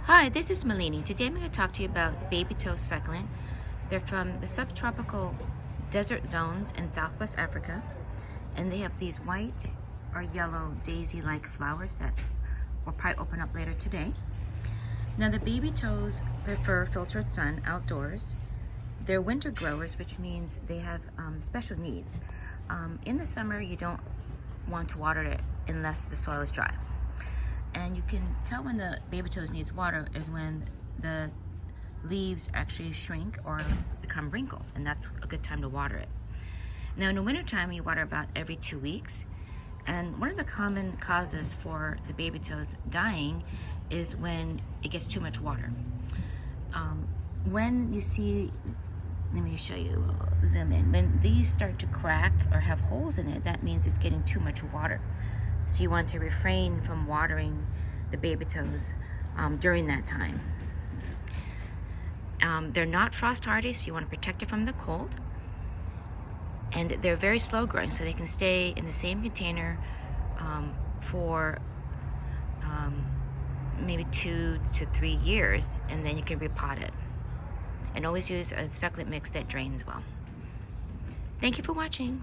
Hi, this is Malini. Today I'm going to talk to you about baby toe succulent. They're from the subtropical desert zones in Southwest Africa, and they have these white or yellow daisy-like flowers that will probably open up later today. Now the baby toes prefer filtered sun outdoors. They're winter growers, which means they have special needs. In the summer, you don't want to water it unless the soil is dry. And you can tell when the baby toes needs water is when the leaves actually shrink or become wrinkled, and that's a good time to water it. Now in the wintertime, you water about every 2 weeks, and one of the common causes for the baby toes dying is when it gets too much water. When you see, let me show you, zoom in, when these start to crack or have holes in it, that means it's getting too much water. So you want to refrain from watering the baby toes during that time. They're not frost hardy, so you want to protect it from the cold. And they're very slow growing, so they can stay in the same container for maybe 2 to 3 years, and then you can repot it. And always use a succulent mix that drains well. Thank you for watching.